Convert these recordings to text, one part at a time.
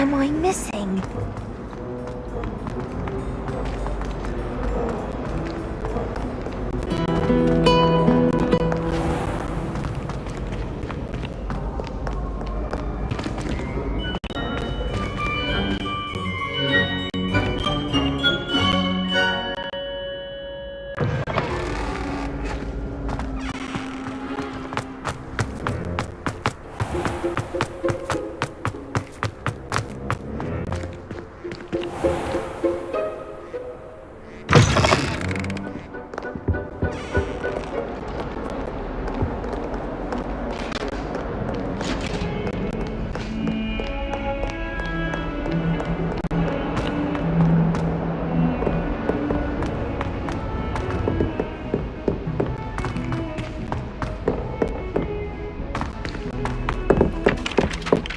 am I missing?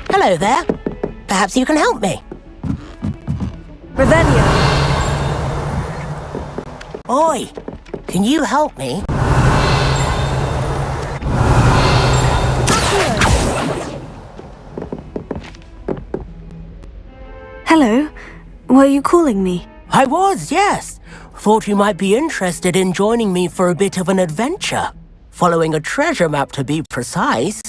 Hello there. Perhaps you can help me. Revelio. Oi, can you help me? Hello. Were you calling me? I was, yes. Thought you might be interested in joining me for a bit of an adventure. Following a treasure map, to be precise.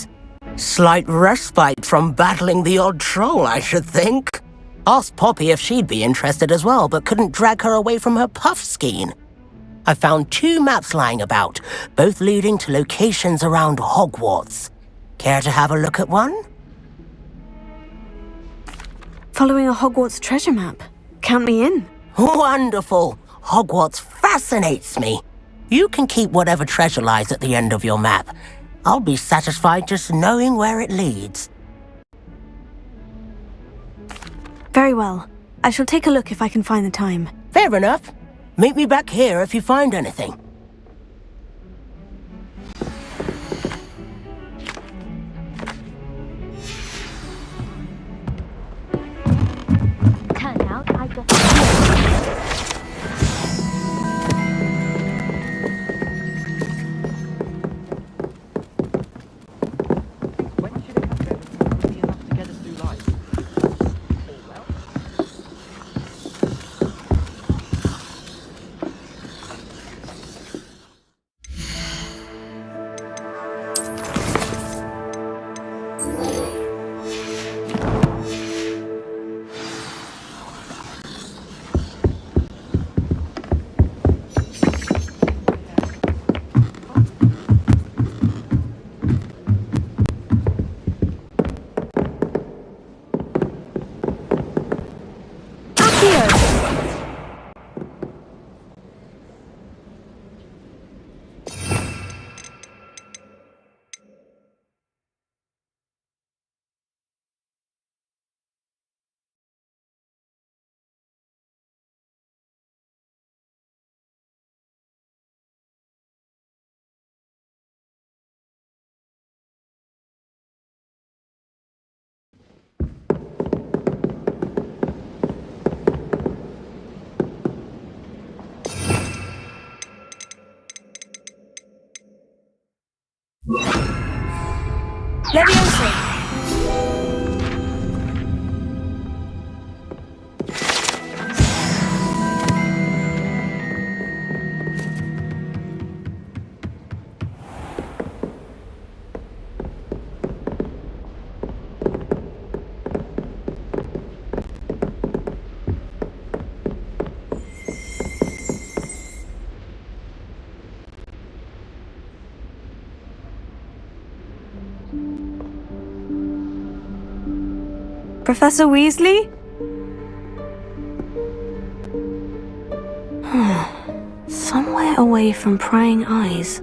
Slight respite from battling the odd troll, I should think. Asked Poppy if she'd be interested as well, but couldn't drag her away from her puff skein. I found 2 maps lying about, both leading to locations around Hogwarts. Care to have a look at one? Following a Hogwarts treasure map. Count me in. Wonderful! Hogwarts fascinates me. You can keep whatever treasure lies at the end of your map. I'll be satisfied just knowing where it leads. Very well. I shall take a look if I can find the time. Fair enough. Meet me back here if you find anything. Turn out I got Leviosa. Professor Weasley? Somewhere away from prying eyes.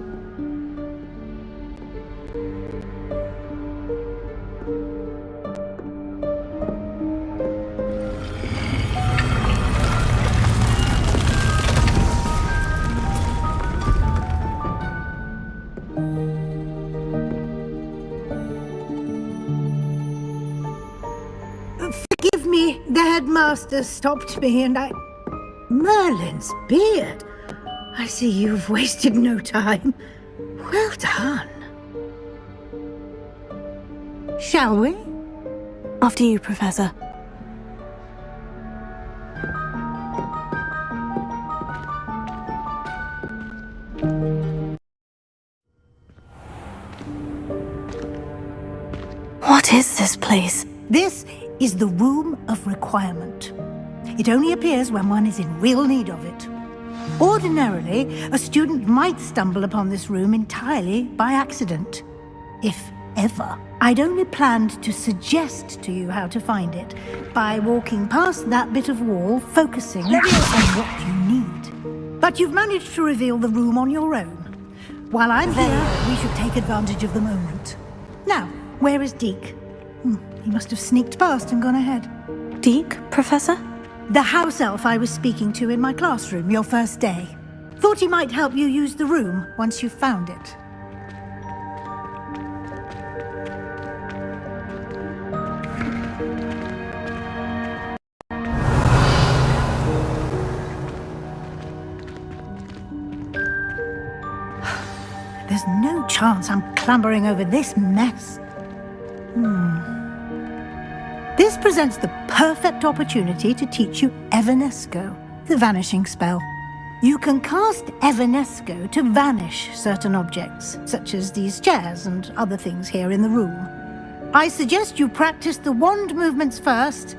Forgive me, the headmaster stopped me and I... Merlin's beard! I see you've wasted no time. Well done. Shall we? After you, Professor. What is this place? This is the Room of Requirement. It only appears when one is in real need of it. Ordinarily, a student might stumble upon this room entirely by accident, if ever. I'd only planned to suggest to you how to find it by walking past that bit of wall, focusing on what you need. But you've managed to reveal the room on your own. While I'm here, we should take advantage of the moment. Now, where is Deke? He must have sneaked past and gone ahead. Deke, Professor? The house elf I was speaking to in my classroom your first day. Thought he might help you use the room once you've found it. There's no chance I'm clambering over this mess. This presents the perfect opportunity to teach you Evanesco, the vanishing spell. You can cast Evanesco to vanish certain objects, such as these chairs and other things here in the room. I suggest you practice the wand movements first,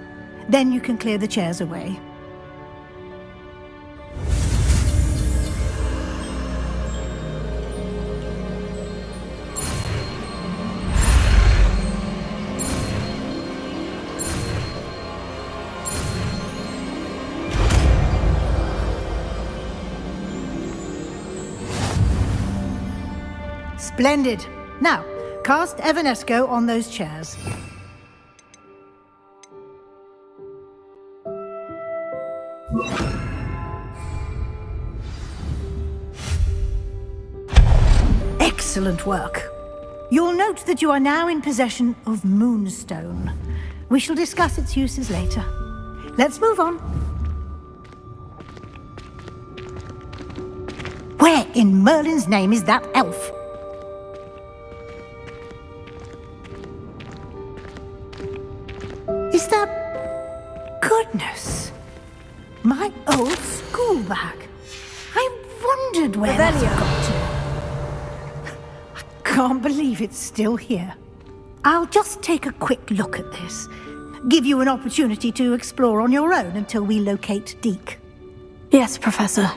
then you can clear the chairs away. Splendid. Now, cast Evanesco on those chairs. Excellent work. You'll note that you are now in possession of Moonstone. We shall discuss its uses later. Let's move on. Where in Merlin's name is that elf? Is that... Goodness! My old school bag. I wondered where that got to. I can't believe it's still here. I'll just take a quick look at this. Give you an opportunity to explore on your own until we locate Deke. Yes, Professor.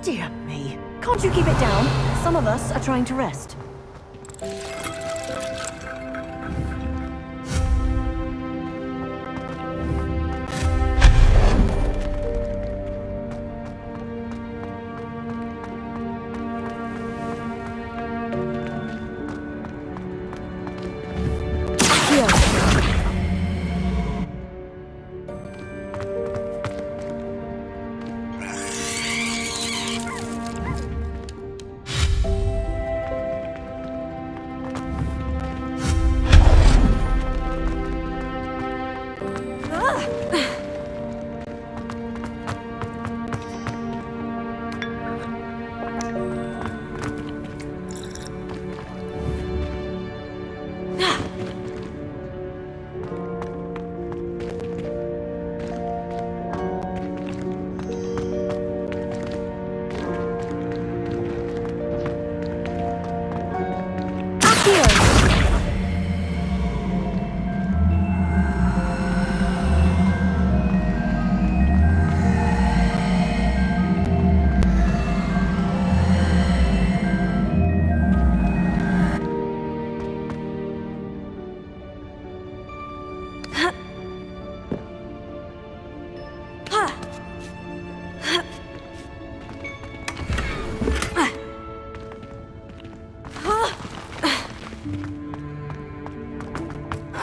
Dear me. Can't you keep it down? Some of us are trying to rest.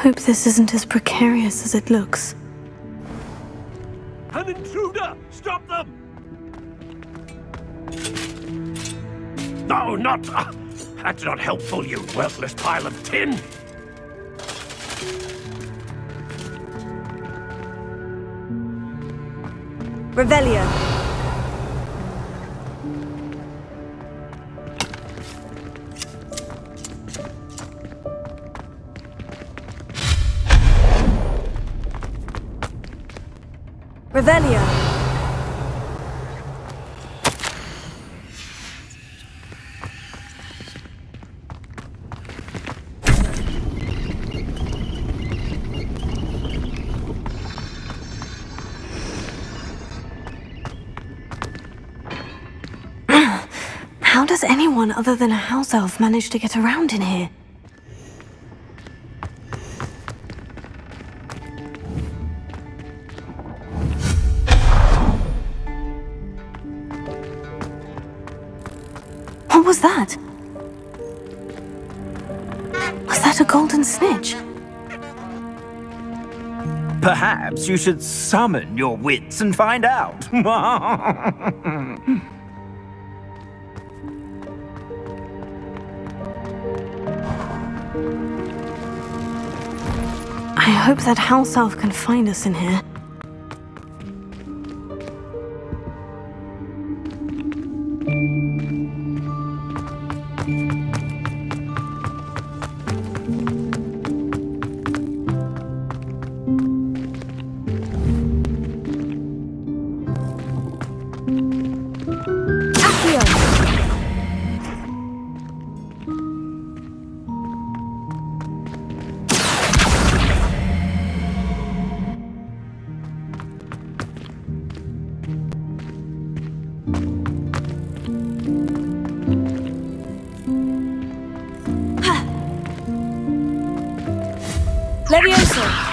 Hope this isn't as precarious as it looks. An intruder! Stop them! No, not... that's not helpful, you worthless pile of tin! Revelio. Revelio. How does anyone other than a house elf manage to get around in here? What was that? Was that a golden snitch? Perhaps you should summon your wits and find out. I hope that house elf can find us in here. Levioso!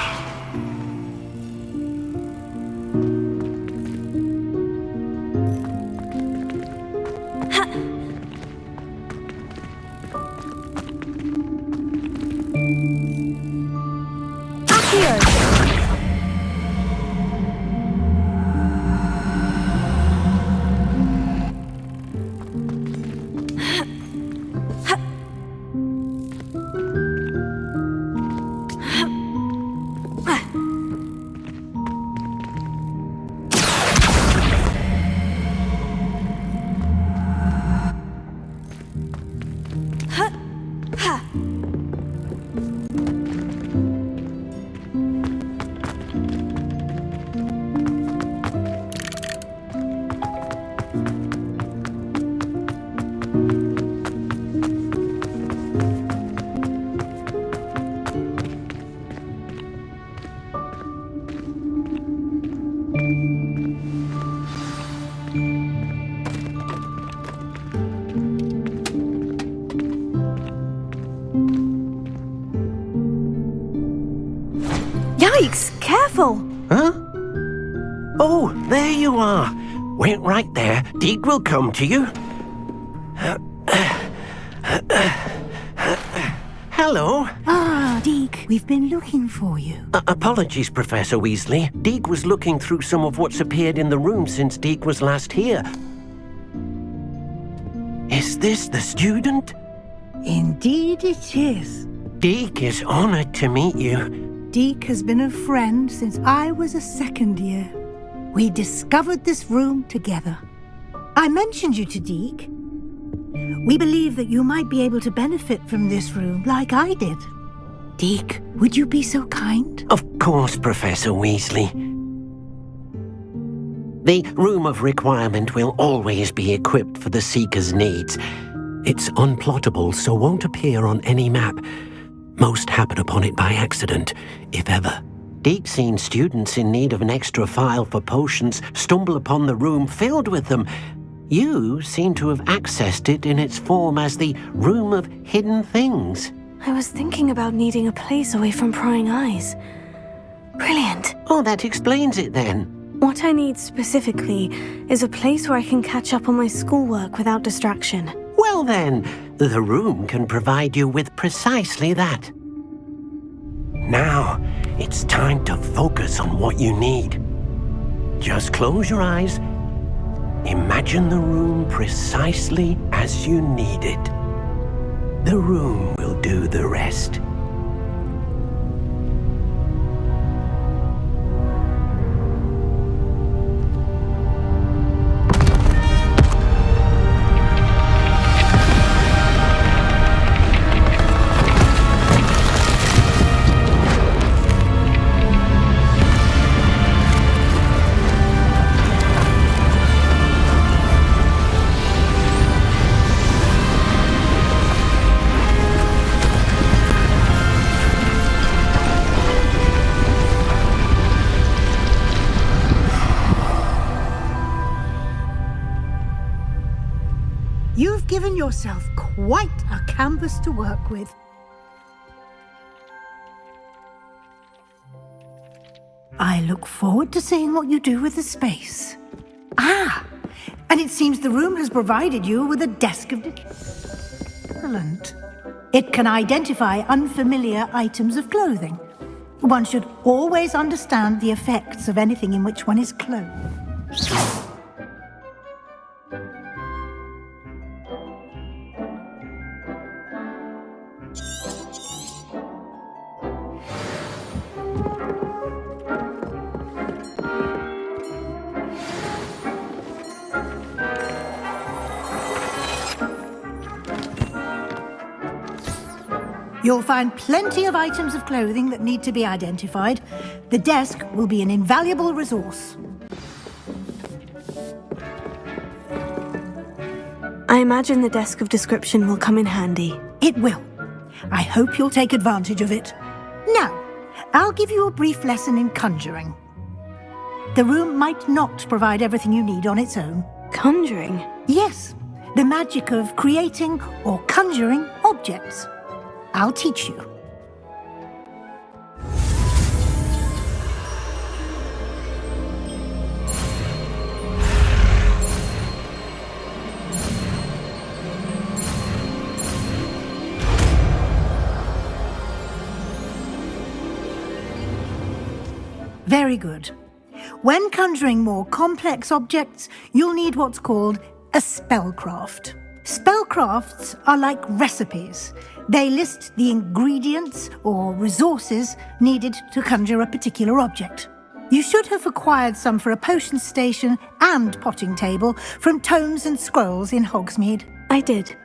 Yikes! Careful! Huh? Oh, there you are. Wait right there. Deek will come to you. Hello. Ah, Deke, we've been looking for you. Apologies, Professor Weasley. Deek was looking through some of what's appeared in the room since Deek was last here. Is this the student? Indeed it is. Deek is honored to meet you. Deke has been a friend since I was a second year. We discovered this room together. I mentioned you to Deke. We believe that you might be able to benefit from this room like I did. Deke, would you be so kind? Of course, Professor Weasley. The Room of Requirement will always be equipped for the Seeker's needs. It's unplottable, so won't appear on any map. Most happen upon it by accident, if ever. Deep seen students in need of an extra file for potions stumble upon the room filled with them. You seem to have accessed it in its form as the Room of Hidden Things. I was thinking about needing a place away from prying eyes. Brilliant. Oh, that explains it then. What I need specifically is a place where I can catch up on my schoolwork without distraction. Well then, the room can provide you with precisely that. Now, it's time to focus on what you need. Just close your eyes. Imagine the room precisely as you need it. The room will do the rest. yourself quite a canvas to work with. I look forward to seeing what you do with the space. Ah, and it seems the room has provided you with a desk of... Excellent. It can identify unfamiliar items of clothing. One should always understand the effects of anything in which one is clothed. You'll find plenty of items of clothing that need to be identified. The desk will be an invaluable resource. I imagine the desk of description will come in handy. It will. I hope you'll take advantage of it. Now, I'll give you a brief lesson in conjuring. The room might not provide everything you need on its own. Conjuring? Yes, the magic of creating or conjuring objects. I'll teach you. Very good. When conjuring more complex objects, you'll need what's called a spellcraft. Spellcrafts are like recipes. They list the ingredients or resources needed to conjure a particular object. You should have acquired some for a potion station and potting table from tomes and scrolls in Hogsmeade. I did.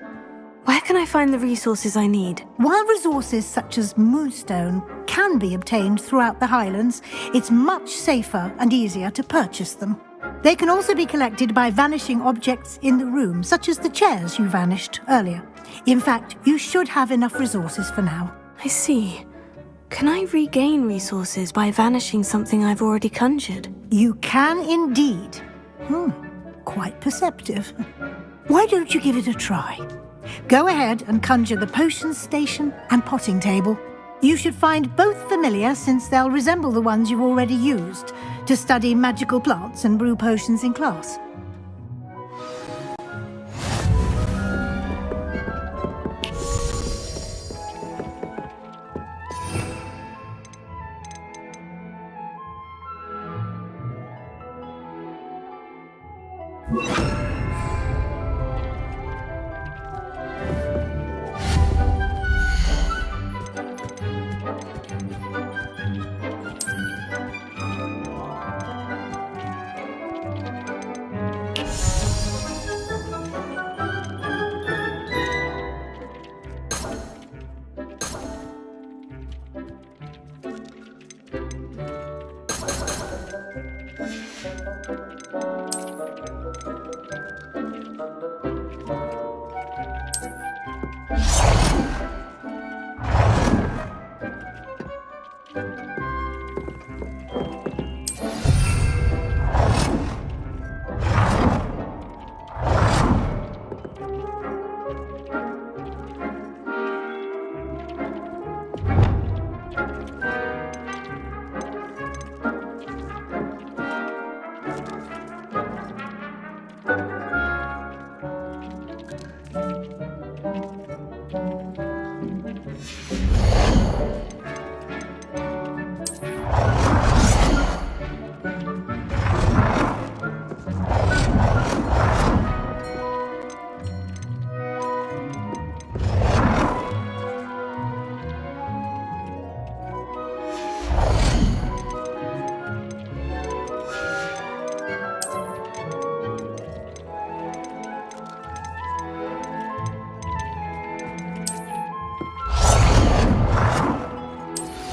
Where can I find the resources I need? While resources such as moonstone can be obtained throughout the Highlands, it's much safer and easier to purchase them. They can also be collected by vanishing objects in the room, such as the chairs you vanished earlier. In fact, you should have enough resources for now. I see. Can I regain resources by vanishing something I've already conjured? You can indeed. Quite perceptive. Why don't you give it a try? Go ahead and conjure the potion station and potting table. You should find both familiar, since they'll resemble the ones you've already used to study magical plants and brew potions in class.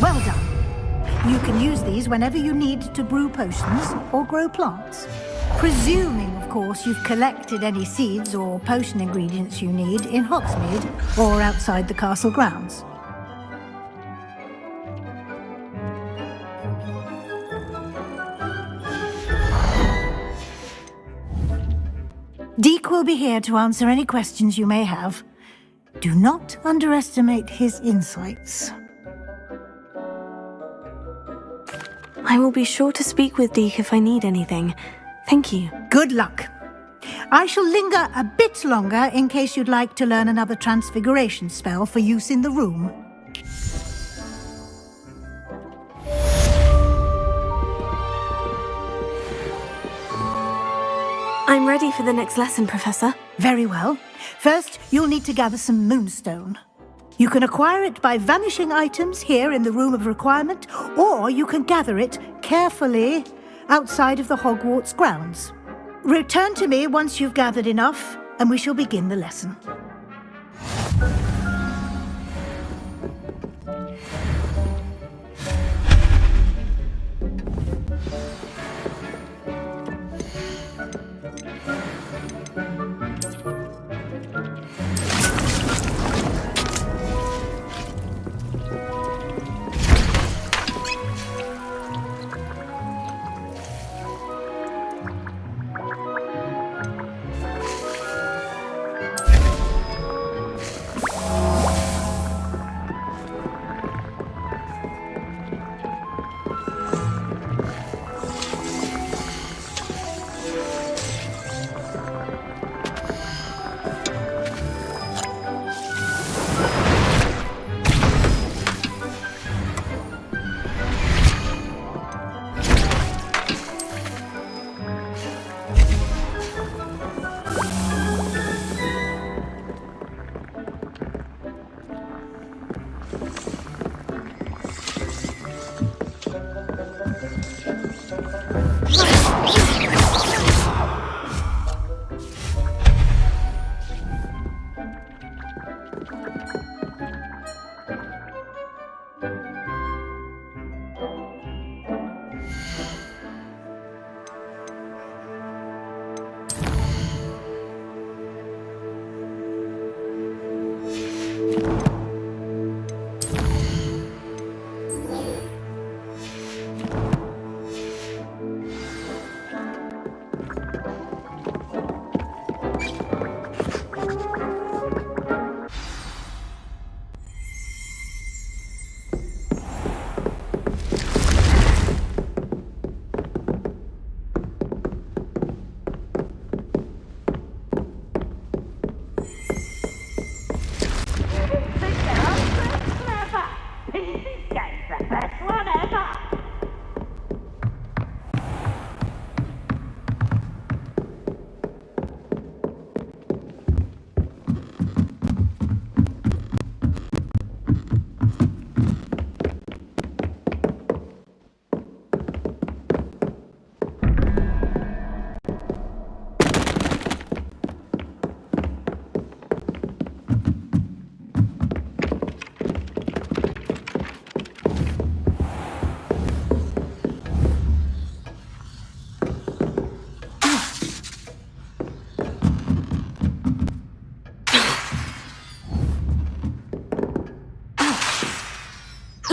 Well done. You can use these whenever you need to brew potions or grow plants. Presuming, of course, you've collected any seeds or potion ingredients you need in Hogsmeade or outside the castle grounds. Deke will be here to answer any questions you may have. Do not underestimate his insights. I will be sure to speak with Deke if I need anything. Thank you. Good luck. I shall linger a bit longer in case you'd like to learn another transfiguration spell for use in the room. I'm ready for the next lesson, Professor. Very well. First, you'll need to gather some moonstone. You can acquire it by vanishing items here in the Room of Requirement, or you can gather it carefully outside of the Hogwarts grounds. Return to me once you've gathered enough, and we shall begin the lesson.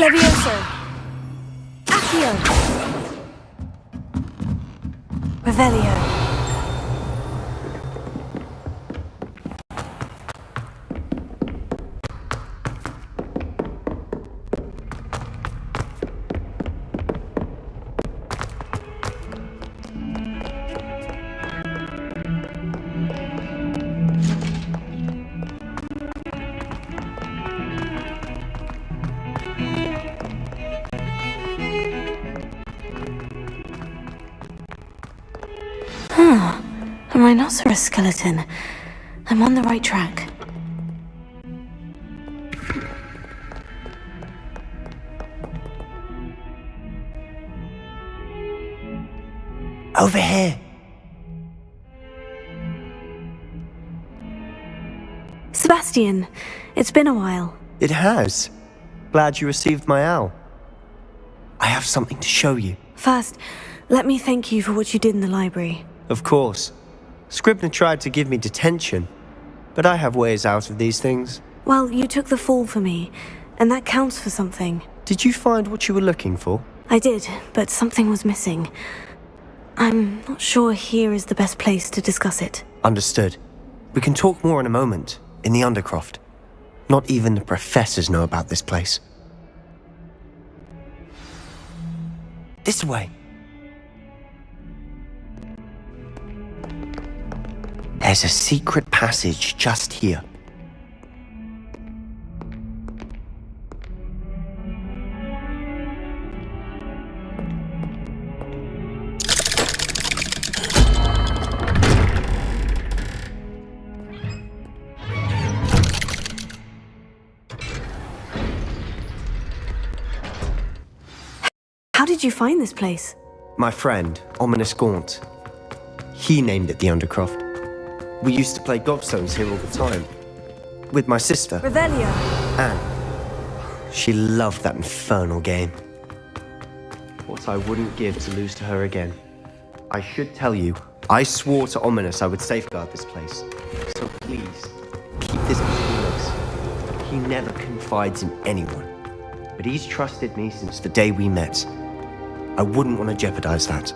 Levioso! Accio! Revelio! A rhinoceros skeleton. I'm on the right track. Over here. Sebastian, it's been a while. It has. Glad you received my owl. I have something to show you. First, let me thank you for what you did in the library. Of course. Scribner tried to give me detention, but I have ways out of these things. Well, you took the fall for me, and that counts for something. Did you find what you were looking for? I did, but something was missing. I'm not sure here is the best place to discuss it. Understood. We can talk more in a moment, in the Undercroft. Not even the professors know about this place. This way. There's a secret passage just here. How did you find this place? My friend, Ominous Gaunt. He named it the Undercroft. We used to play gobstones here all the time. With my sister, Revelio. Anne. She loved that infernal game. What I wouldn't give to lose to her again. I should tell you, I swore to Ominous I would safeguard this place. So please, keep this between us. He never confides in anyone. But he's trusted me since the day we met. I wouldn't want to jeopardize that.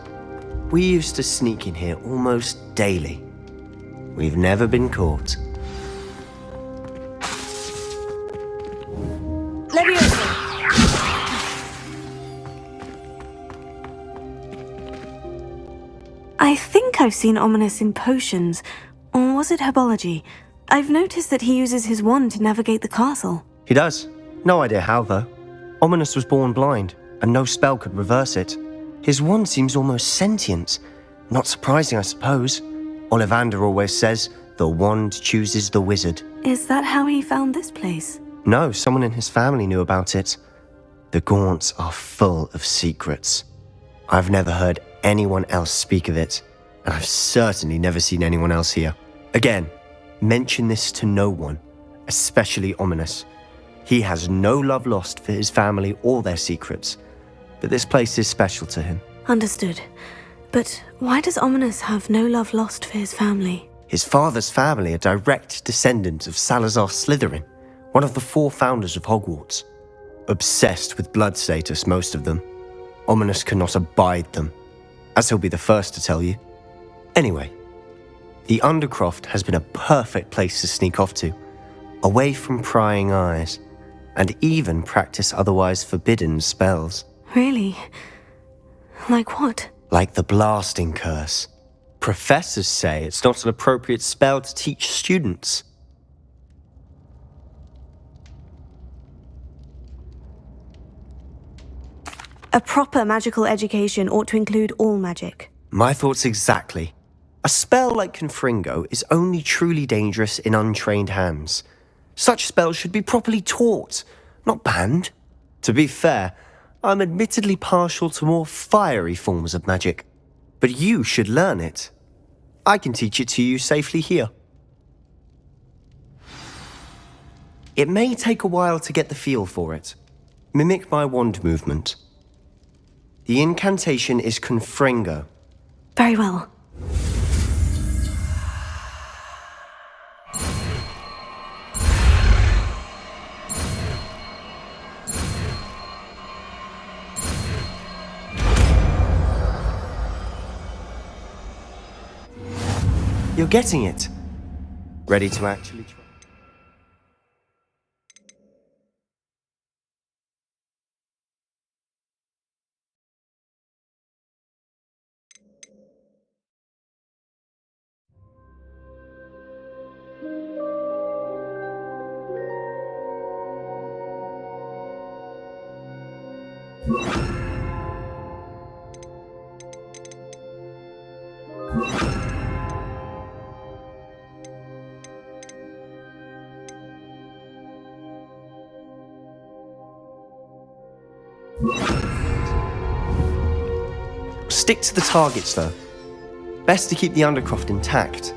We used to sneak in here almost daily. We've never been caught. Leviosa. I think I've seen Ominous in potions. Or was it herbology? I've noticed that he uses his wand to navigate the castle. He does. No idea how, though. Ominous was born blind, and no spell could reverse it. His wand seems almost sentient. Not surprising, I suppose. Ollivander always says, the wand chooses the wizard. Is that how he found this place? No, someone in his family knew about it. The Gaunts are full of secrets. I've never heard anyone else speak of it, and I've certainly never seen anyone else here. Again, mention this to no one, especially Ominous. He has no love lost for his family or their secrets, but this place is special to him. Understood. But why does Ominous have no love lost for his family? His father's family are direct descendants of Salazar Slytherin, one of the 4 founders of Hogwarts. Obsessed with blood status, most of them. Ominous cannot abide them, as he'll be the first to tell you. Anyway, the Undercroft has been a perfect place to sneak off to, away from prying eyes, and even practice otherwise forbidden spells. Really? Like what? Like the blasting curse. Professors say it's not an appropriate spell to teach students. A proper magical education ought to include all magic. My thoughts exactly. A spell like Confringo is only truly dangerous in untrained hands. Such spells should be properly taught, not banned. To be fair, I'm admittedly partial to more fiery forms of magic. But you should learn it. I can teach it to you safely here. It may take a while to get the feel for it. Mimic my wand movement. The incantation is Confringo. Very well. You're getting it. Ready to actually try? Stick to the targets, though. Best to keep the Undercroft intact.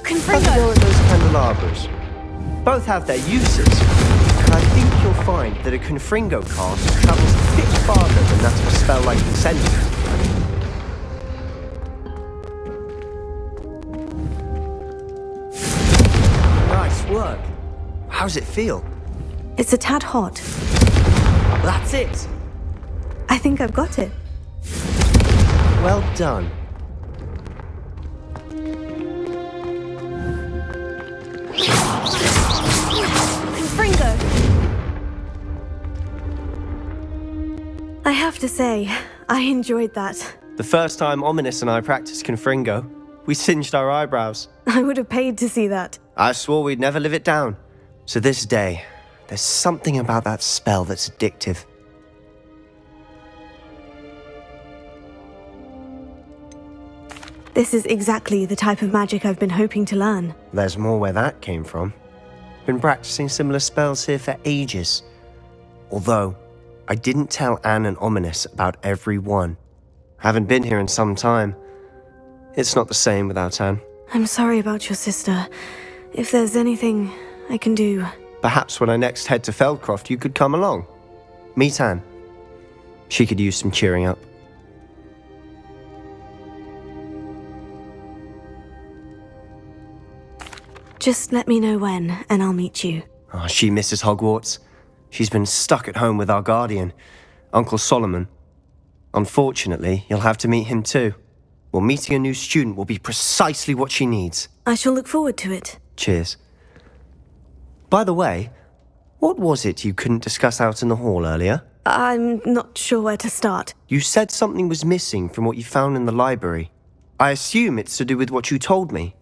Have a go at those candelabras. Both have their uses, and I think you'll find that a Confringo cast travels a bit farther than that of a spell like Incendiary. Nice work. How's it feel? It's a tad hot. That's it. I think I've got it. Well done. Confringo! I have to say, I enjoyed that. The first time Ominous and I practiced Confringo, we singed our eyebrows. I would have paid to see that. I swore we'd never live it down. So this day, there's something about that spell that's addictive. This is exactly the type of magic I've been hoping to learn. There's more where that came from. Been practicing similar spells here for ages. Although, I didn't tell Anne and Ominous about every one. Haven't been here in some time. It's not the same without Anne. I'm sorry about your sister. If there's anything I can do... Perhaps when I next head to Feldcroft, you could come along. Meet Anne. She could use some cheering up. Just let me know when, and I'll meet you. Oh, she misses Hogwarts. She's been stuck at home with our guardian, Uncle Solomon. Unfortunately, you'll have to meet him too. Well, meeting a new student will be precisely what she needs. I shall look forward to it. Cheers. By the way, what was it you couldn't discuss out in the hall earlier? I'm not sure where to start. You said something was missing from what you found in the library. I assume it's to do with what you told me.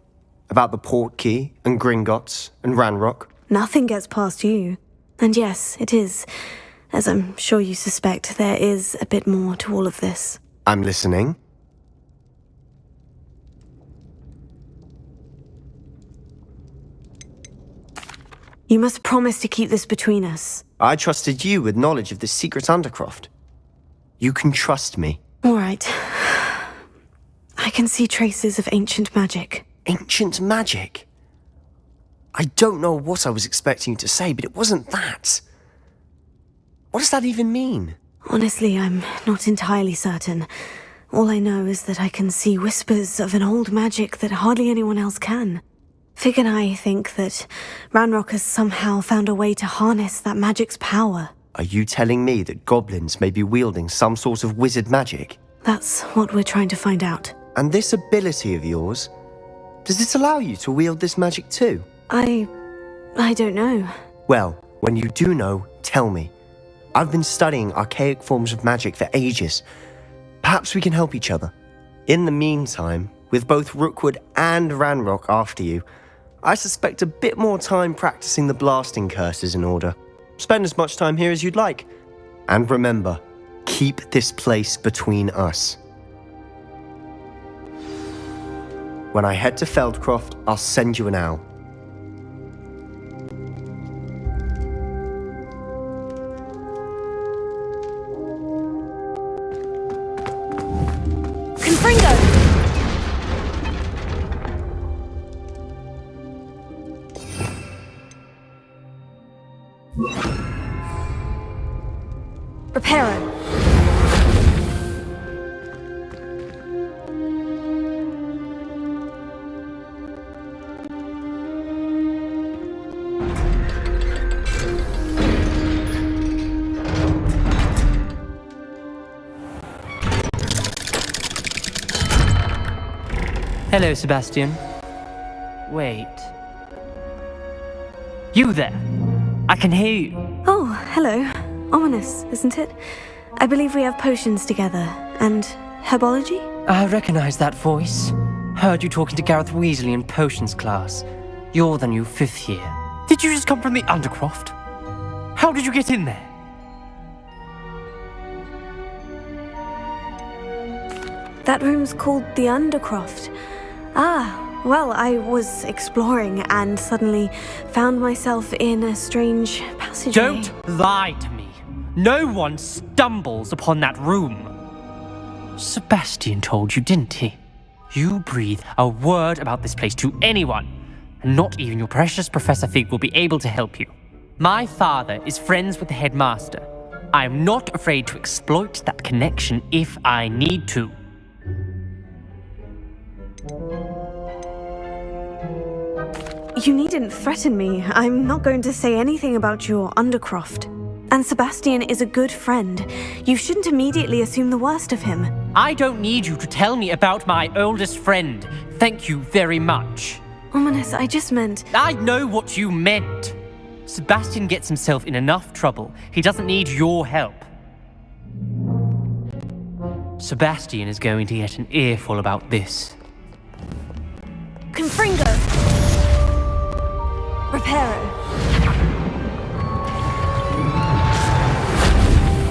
About the Portkey and Gringotts and Ranrock. Nothing gets past you. And yes, it is. As I'm sure you suspect, there is a bit more to all of this. I'm listening. You must promise to keep this between us. I trusted you with knowledge of this secret undercroft. You can trust me. All right. I can see traces of ancient magic. Ancient magic? I don't know what I was expecting you to say, but it wasn't that. What does that even mean? Honestly, I'm not entirely certain. All I know is that I can see whispers of an old magic that hardly anyone else can. Fig and I think that Ranrock has somehow found a way to harness that magic's power. Are you telling me that goblins may be wielding some sort of wizard magic? That's what we're trying to find out. And this ability of yours, does it allow you to wield this magic too? I don't know. Well, when you do know, tell me. I've been studying archaic forms of magic for ages. Perhaps we can help each other. In the meantime, with both Rookwood and Ranrock after you, I suspect a bit more time practicing the blasting curse is in order. Spend as much time here as you'd like. And remember, keep this place between us. When I head to Feldcroft, I'll send you an owl. Confringo! Reparo. Hello, Sebastian. Wait. You there! I can hear you. Oh, hello. Ominous, isn't it? I believe we have potions together. And herbology? I recognize that voice. Heard you talking to Gareth Weasley in potions class. You're the new 5th year. Did you just come from the Undercroft? How did you get in there? That room's called the Undercroft. Ah, well, I was exploring and suddenly found myself in a strange passageway. Don't lie to me. No one stumbles upon that room. Sebastian told you, didn't he? You breathe a word about this place to anyone, and not even your precious Professor Fig will be able to help you. My father is friends with the headmaster. I am not afraid to exploit that connection if I need to. You needn't threaten me. I'm not going to say anything about your Undercroft. And Sebastian is a good friend. You shouldn't immediately assume the worst of him. I don't need you to tell me about my oldest friend. Thank you very much. Ominous, I just meant... I know what you meant. Sebastian gets himself in enough trouble. He doesn't need your help. Sebastian is going to get an earful about this. Confringo! Reparo.